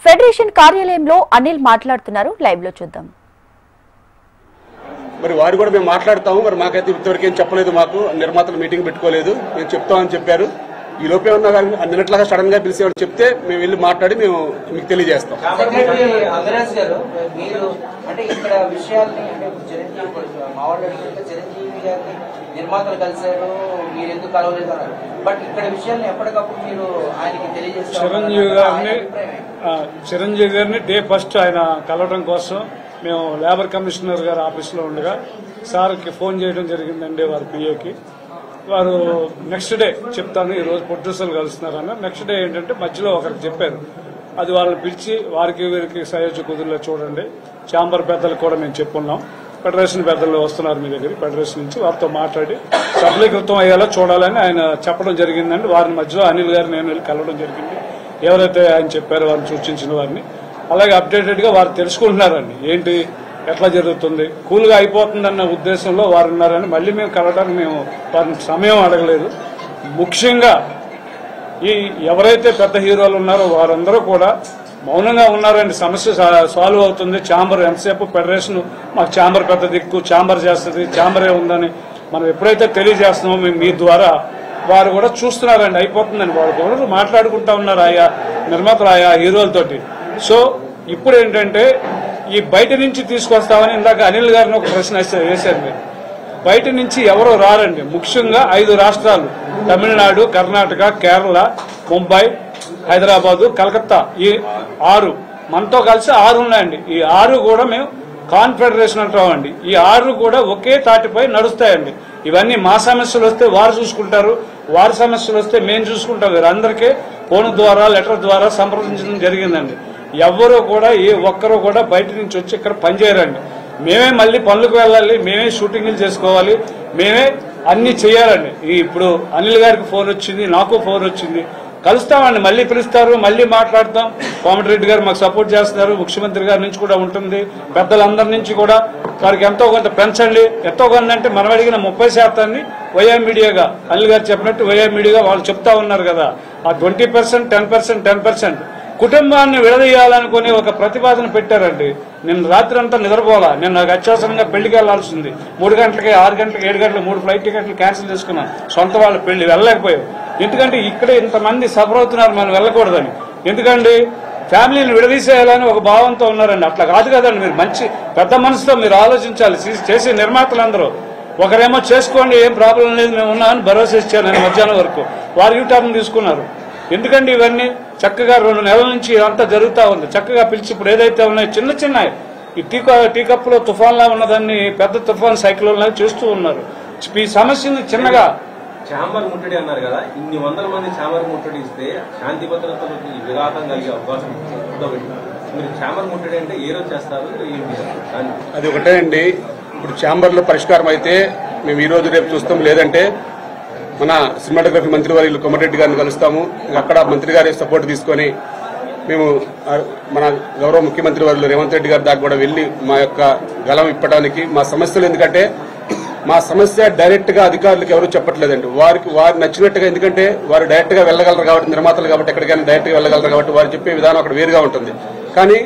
Federation కార్యాలయంలో అనిల్ మాట్లాడుతున్నారు. Live లో చూద్దాం. మరి వారు కూడా మేము మాట్లాడతాము. మరి మాకైతే ఇంతవరకు ఏం చెప్పలేదు. మాకు నిర్మాతలు మీటింగ్ పెట్టుకోలేదు. మేము చెప్తామని చెప్పారు. ఈ లోపే ఉన్న నిన్నట్లాగా సడన్ గా పిలిచి చెప్తే మేము వెళ్ళి మాట్లాడి మేము మీకు తెలియజేస్తాం. నిర్మాతలు కలిశారు, మీరు ఎందుకు కలవలేదు అన్నారు. బట్ ఇక్కడ విషయాన్ని ఎప్పటికప్పుడు మీరు ఆయనకి తెలియజేస్తారు. చిరంజీవి గారిని డే ఫస్ట్ ఆయన కలవడం కోసం మేము లేబర్ కమిషనర్ గారి ఆఫీస్లో ఉండగా సార్కి ఫోన్ చేయడం జరిగిందండి. వారి పిఏకి వారు నెక్స్ట్ డే చెప్తాను, ఈరోజు ప్రొడ్యూసర్లు కలుస్తున్నారన్న. నెక్స్ట్ డే ఏంటంటే మధ్యలో ఒకరికి చెప్పారు, అది వాళ్ళని పిలిచి వారికి వీరికి సయోధ్య కుదురులో చూడండి. ఛాంబర్ పెద్దలకు కూడా మేము చెప్పున్నాం. ఫెడరేషన్ పెద్దలు వస్తున్నారు మీ దగ్గర, ఫెడరేషన్ నుంచి వారితో మాట్లాడి సఫలీకృతం అయ్యేలా చూడాలని ఆయన చెప్పడం జరిగిందండి. వారిని మధ్యలో అనిల్ గారు నేను వెళ్ళి కలవడం జరిగింది. ఎవరైతే ఆయన చెప్పారో వారిని సూచించిన వారిని అలాగే అప్డేటెడ్ గా వారు తెలుసుకుంటున్నారండి. ఏంటి ఎట్లా జరుగుతుంది, కూల్గా అయిపోతుందన్న ఉద్దేశంలో వారు ఉన్నారని మళ్ళీ మేము కలవడానికి మేము వారిని సమయం అడగలేదు. ముఖ్యంగా ఈ ఎవరైతే పెద్ద హీరోలు ఉన్నారో వారందరూ కూడా మౌనంగా ఉన్నారండి. సమస్య సాల్వ్ అవుతుంది. ఛాంబర్ ఎంతసేపు ఫెడరేషన్ మాకు ఛాంబర్ పెద్ద దిక్కు, ఛాంబర్ చేస్తుంది, ఛాంబరే ఉందని మనం ఎప్పుడైతే తెలియజేస్తున్నామో మీ ద్వారా వారు కూడా చూస్తున్నారండి. అయిపోతుందని వారు కూడా మాట్లాడుకుంటా ఉన్నారు ఆయా నిర్మాతలు ఆయా హీరోలతోటి. సో ఇప్పుడు ఏంటంటే ఈ బయట నుంచి తీసుకొస్తామని ఇందాక అనిల్ గారిని ఒక ప్రశ్న వేశారు మీరు. బయట నుంచి ఎవరో రారండి. ముఖ్యంగా 5 రాష్ట్రాలు తమిళనాడు, కర్ణాటక, కేరళ, ముంబై, హైదరాబాదు, కలకత్తా, ఈ 6 మనతో కలిసి 6 ఉన్నాయండి. ఈ 6 కూడా మేము కాన్ఫెడరేషన్ అంటామండి. ఈ 6 కూడా ఒకే తాటిపై నడుస్తాయండి. ఇవన్నీ మా సమస్యలు వస్తే వారు చూసుకుంటారు, వారి సమస్యలు వస్తే మేము చూసుకుంటాం. వీరందరికీ ఫోన్ ద్వారా లెటర్ ద్వారా సంప్రదించడం జరిగిందండి. ఎవ్వరూ కూడా ఏ ఒక్కరూ కూడా బయట నుంచి వచ్చి ఇక్కడ పనిచేయరండి. మేమే మళ్ళీ పనులకు వెళ్ళాలి, మేమే షూటింగ్లు చేసుకోవాలి, మేమే అన్ని చేయాలండి. ఇప్పుడు అనిల్ గారికి ఫోన్ వచ్చింది, నాకు ఫోన్ వచ్చింది, కలుస్తామండి, మళ్ళీ పిలుస్తారు, మళ్ళీ మాట్లాడతాం. కోమటిరెడ్డి గారు మాకు సపోర్ట్ చేస్తున్నారు, ముఖ్యమంత్రి గారి నుంచి కూడా ఉంటుంది, పెద్దలందరి నుంచి కూడా వారికి ఎంతో కొంత పెంచండి. ఎంతో కొంత అంటే మనం అడిగిన 30% వైఆర్ మీడియాగా అనిల్ గారు చెప్పినట్టు వైఆర్ మీడియాగా వాళ్ళు చెప్తా ఉన్నారు కదా, ఆ 20%, 10%, 10% కుటుంబాన్ని విడదీయాలనుకుని ఒక ప్రతిపాదన పెట్టారండి. నిన్న రాత్రి అంతా నిద్రపోలా. నేను నాకు అత్యవసరంగా పెళ్లికి వెళ్లాల్సింది. 3 గంటలకి, 6 గంటలకి, 7 గంటలకు 3 ఫ్లైట్ టికెట్లు క్యాన్సిల్ చేసుకున్నాను. సొంత వాళ్ళ పెళ్లి వెళ్ళలేకపోయాం. ఎందుకంటే ఇక్కడే ఇంతమంది సఫర్ అవుతున్నారు, మనం వెళ్ళకూడదని. ఎందుకంటే ఫ్యామిలీని విడదీసేయాలని ఒక భావంతో ఉన్నారండి. అట్లా కాదు కదండి. మీరు మంచి పెద్ద మనసుతో మీరు ఆలోచించాలి. చేసే నిర్మాతలందరూ ఒకరేమో చేసుకోండి, ఏం ప్రాబ్లం లేదు, మేము ఉన్నామని భరోసా ఇచ్చారు. నేను మధ్యాహ్నం వరకు వారు యూటర్న్ తీసుకున్నారు. ఎందుకంటే ఇవన్నీ చక్కగా 2 నెలల నుంచి ఇదంతా జరుగుతూ ఉంది. చక్కగా పిలిచి ఇప్పుడు ఏదైతే ఉన్నాయో చిన్న చిన్న ఈ టీ కప్పులో తుఫాన్లా ఉన్నదాన్ని పెద్ద తుఫాన్ సైక్లోన్లా చేస్తూ ఉన్నారు. ఈ సమస్యని చిన్నగా ఛాంబర్ ముట్టడి అన్నారు కదా, ఇన్ని వందల మంది ఛాంబర్ ముట్టడి ఇస్తే శాంతి భద్రతలకు విఘాతం కలిగే అవకాశం మీరు ఛాంబర్ ముట్టడి అంటే ఏ రోజు చేస్తారు? అది ఒకటే అండి. ఇప్పుడు ఛాంబర్లో పరిష్కారం అయితే మేము ఈ రోజు రేపు చూస్తాం. లేదంటే మన సినిమాటోగ్రఫీ మంత్రి వారి కోమటిరెడ్డి గారిని కలుస్తాము. అక్కడ మంత్రి గారి సపోర్ట్ తీసుకొని మేము మన గౌరవ ముఖ్యమంత్రి వారు రేవంత్ రెడ్డి గారి దాకా కూడా వెళ్లి మా యొక్క గలం ఇప్పడానికి మా సమస్యలు, ఎందుకంటే మా సమస్య డైరెక్ట్ గా అధికారులకు ఎవరు చెప్పట్లేదండి. వారు నచ్చినట్టుగా, ఎందుకంటే వారు డైరెక్ట్ గా వెళ్ళగలరు కాబట్టి, నిర్మాతలు కాబట్టి ఎక్కడికైనా డైరెక్ట్ గా వెళ్ళగలరు కాబట్టి వారు చెప్పే విధానం అక్కడ వేరుగా ఉంటుంది. కానీ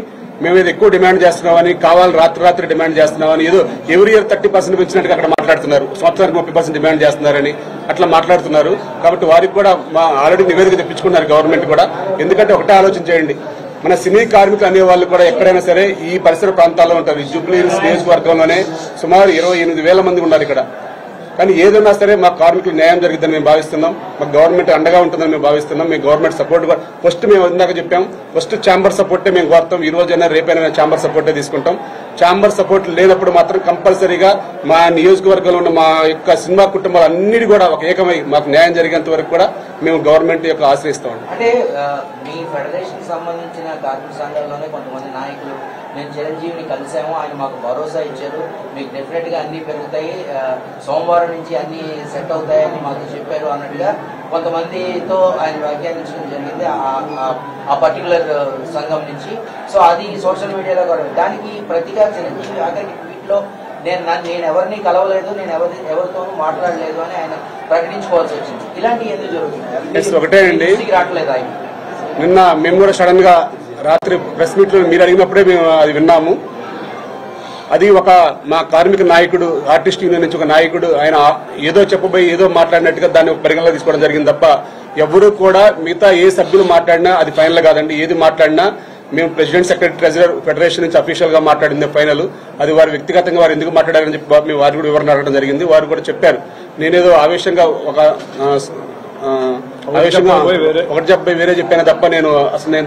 మేము ఏదో ఎక్కువ డిమాండ్ చేస్తున్నామని, కావాలి రాత్రి డిమాండ్ చేస్తున్నామని, ఏదో ఎవ్రీ ఇయర్ 30% పెంచినట్టుగా అక్కడ మాట్లాడుతున్నారు. సంవత్సరానికి 30% డిమాండ్ చేస్తున్నారని అట్లా మాట్లాడుతున్నారు. కాబట్టి వారికి కూడా మా ఆల్రెడీ నివేదిక తెప్పించుకున్నారు గవర్నమెంట్ కూడా. ఎందుకంటే ఒకటే ఆలోచన చేయండి, మన సినీ కార్మికులు అనే వాళ్ళు కూడా ఎక్కడైనా సరే ఈ పరిసర ప్రాంతాల్లో ఉంటారు. జూబ్లీ హిల్స్ నియోజకవర్గంలోనే సుమారు 28,000 మంది ఉన్నారు ఇక్కడ. కానీ ఏదైనా సరే మా కార్మికులు న్యాయం జరిగిద్దని మేము భావిస్తున్నాం. మాకు గవర్నమెంట్ అండగా ఉంటుందని మేము భావిస్తున్నాం. మేము గవర్నమెంట్ సపోర్ట్ ఫస్ట్ మేము ఇందాక చెప్పాం, ఫస్ట్ ఛాంబర్ సపోర్టే మేము కోరుతాం. ఈ రోజైనా రేపైనా మేము ఛాంబర్ సపోర్టే తీసుకుంటాం. ఛాంబర్ సపోర్ట్ లేనప్పుడు మాత్రం కంపల్సరీగా మా నియోజకవర్గంలో ఉన్న మా యొక్క సినిమా కుటుంబాలు అన్నిటి కూడా ఒక ఏకమై మాకు న్యాయం జరిగేంత వరకు కూడా మేము గవర్నమెంట్ యొక్క ఆశ్రయిస్తాం. అంటే మీ ఫెడరేషన్ సంబంధించిన కార్మిక సంఘాల్లోనే కొంతమంది నాయకులు నేను చిరంజీవిని కలిసాము, ఆయన మాకు భరోసా ఇచ్చారు, మీకు డెఫినెట్ గా అన్ని పెరుగుతాయి, సోమవారం నుంచి అన్ని సెట్ అవుతాయని మాకు చెప్పారు అన్నట్టుగా కొంతమందితో ఆయన వ్యాఖ్యానించడం జరిగింది ఆ పర్టికులర్ సంఘం నుంచి. సో అది సోషల్ మీడియాలో కూడా దానికి ప్రతిగా చిరంజీవి ఆఖరికి ట్వీట్లో నేను ఎవరిని కలవలేదు, నేను ఎవరితోనూ మాట్లాడలేదు అని ఆయన ప్రకటించుకోవాల్సి వచ్చింది. ఇలాంటివి ఎందుకు జరుగుతుంది? ఒకటే అండి, రావట్లేదు ఆయన. నిన్న మేము కూడా సడన్ గా రాత్రి ప్రెస్ మీట్ లో మీరు అడిగినప్పుడే మేము అది విన్నాము. అది ఒక మా కార్మిక నాయకుడు, ఆర్టిస్ట్ యూనియన్ నుంచి ఒక నాయకుడు, ఆయన ఏదో చెప్పబోయి ఏదో మాట్లాడినట్టుగా దాన్ని పరిగణలో తీసుకోవడం జరిగింది తప్ప ఎవరు కూడా మిగతా ఏ సభ్యులు మాట్లాడినా అది ఫైనల్ కాదండి. ఏది మాట్లాడినా మేము ప్రెసిడెంట్, సెక్రటరీ, ట్రెజరర్, ఫెడరేషన్ నుంచి అఫీషియల్ గా మాట్లాడింది ఫైనల్. అది వారు వ్యక్తిగతంగా వారు ఎందుకు మాట్లాడారని చెప్పి మేము వారు కూడా వివరణ అడగడం జరిగింది. వారు కూడా చెప్పారు, నేనేదో ఆవేశంగా ఒకటి చెప్పి వేరే చెప్పాను తప్ప నేను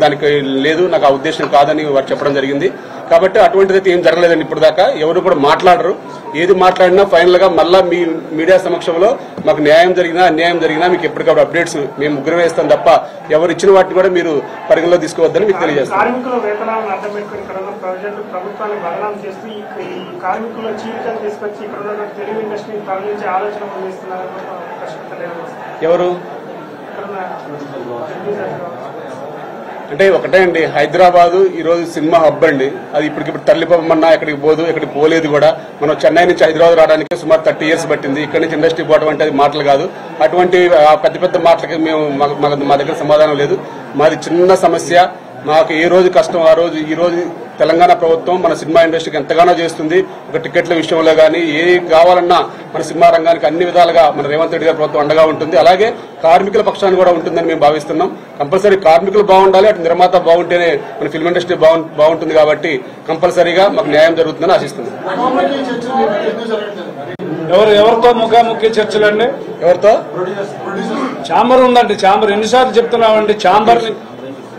దానికి లేదు, నాకు ఆ ఉద్దేశం కాదని వారు చెప్పడం జరిగింది. కాబట్టి అటువంటిదైతే ఏం జరగలేదండి ఇప్పుడు దాకా. ఎవరు కూడా మాట్లాడరు. ఏది మాట్లాడినా ఫైనల్ గా మళ్ళా మీ మీడియా సమక్షంలో మాకు న్యాయం జరిగినా అన్యాయం జరిగినా మీకు ఎప్పటికప్పుడు అప్డేట్స్ మేము ముగ్గురు వేస్తాం తప్ప ఎవరు ఇచ్చిన వాటిని కూడా మీరు పరిగణలో తీసుకోవద్దని మీకు తెలియజేస్తాం. కార్మికుల వేతనాలను అడ్డం పెట్టుకుని ఇక్కడ ఉన్న ప్రభుత్వాన్ని బదనాం చేస్తూ ఈ కార్మికుల చీలికలు తీసుకొచ్చి ఇక్కడ ఉన్న తెలుగు ఇండస్ట్రీని తరలించే ఆలోచన పొందిస్తున్నారు. ఎవరు అంటే ఒకటే అండి, హైదరాబాద్ ఈ రోజు సినిమా హబ్ అండి. అది ఇప్పటికిప్పుడు తరలిపోమన్నా ఎక్కడికి పోదు, ఎక్కడికి పోలేదు కూడా. మనం చెన్నై నుంచి హైదరాబాద్ రావడానికి సుమారు 30 years పట్టింది. ఇక్కడ నుంచి ఇండస్ట్రీ పోవడం అంటే అది మాటలు కాదు. అటువంటి పెద్ద పెద్ద మాటలకి మా దగ్గర సమాధానం లేదు. మాది చిన్న సమస్య. మాకు ఏ రోజు కష్టం ఆ రోజు. ఈ రోజు తెలంగాణ ప్రభుత్వం మన సినిమా ఇండస్ట్రీకి ఎంతగానో చేస్తుంది. ఒక టికెట్ల విషయంలో కానీ ఏ కావాలన్నా మన సినిమా రంగానికి అన్ని విధాలుగా మన రేవంత్ రెడ్డి గారి ప్రభుత్వం అండగా ఉంటుంది. అలాగే కార్మికుల పక్షాన్ని కూడా ఉంటుందని మేము భావిస్తున్నాం. కంపల్సరీ కార్మికులు బాగుండాలి, అటు నిర్మాత బాగుంటేనే మన ఫిల్మ్ ఇండస్ట్రీ బాగుంటుంది. కాబట్టి కంపల్సరీగా మాకు న్యాయం జరుగుతుందని ఆశిస్తున్నాం. ఎవరితో ముఖాముఖి చర్చలు అండి? ఎవరితో? ఛాంబర్ ఉందండి. ఛాంబర్ ఎన్నిసార్లు చెప్తున్నామండి ఛాంబర్.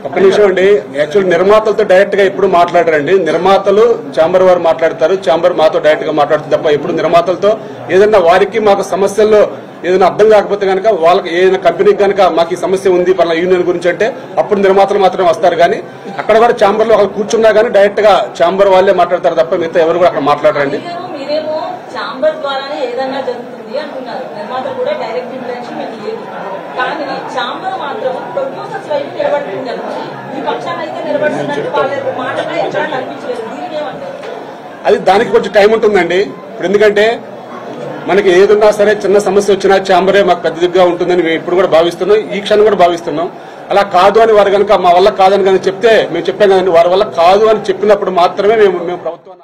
ఒక్క నిమిషం అండి. యాక్చువల్ నిర్మాతలతో డైరెక్ట్ గా ఎప్పుడు మాట్లాడరండి. నిర్మాతలు ఛాంబర్ వారు మాట్లాడతారు, ఛాంబర్ మాతో డైరెక్ట్ గా మాట్లాడుతుంది తప్ప ఎప్పుడు నిర్మాతలతో ఏదైనా వారికి మాకు సమస్యల్లో ఏదైనా అర్థం కాకపోతే కనుక వాళ్ళకి ఏదైనా కంపెనీకి కనుక మాకు ఈ సమస్య ఉంది పలానా యూనియన్ గురించి అంటే అప్పుడు నిర్మాతలు మాత్రమే వస్తారు. కానీ అక్కడ కూడా ఛాంబర్ లో ఒకరు కూర్చున్నా కానీ డైరెక్ట్ గా ఛాంబర్ వాళ్ళే మాట్లాడతారు తప్ప మిగతా ఎవరు కూడా అక్కడ మాట్లాడరండి. ఛాంబర్ ద్వారానే ఏదన్నా జరుగుతుంది అంటున్నారు. నిర్మాత కూడా డైరెక్ట్ ఇంటెన్షన్ మీకు లేదు. కానీ ఛాంబర్ మాత్రం ప్రొడ్యూసర్స్ వైపు నిలబడుతుంది. ఈ పక్షాన్ని అయితే నిలబడుతున్నట్టు వాళ్ళ మాటలు ఎక్కడా కనిపించలేదు. దీనికి ఏమంటారు? అది దానికి కొంచెం టైం ఉంటుందండి. ఇప్పుడు ఎందుకంటే మనకి ఏదున్నా సరే చిన్న సమస్య వచ్చినా ఛాంబరే మాకు పెద్దదిగా ఉంటుందని మేము ఇప్పుడు కూడా భావిస్తున్నాం, ఈ క్షణం కూడా భావిస్తున్నాం. అలా కాదు అని వారు కనుక మా వల్ల కాదని కనుక చెప్తే మేము చెప్పాం కదండి, వారి వల్ల కాదు అని చెప్పినప్పుడు మాత్రమే మేము ప్రభుత్వం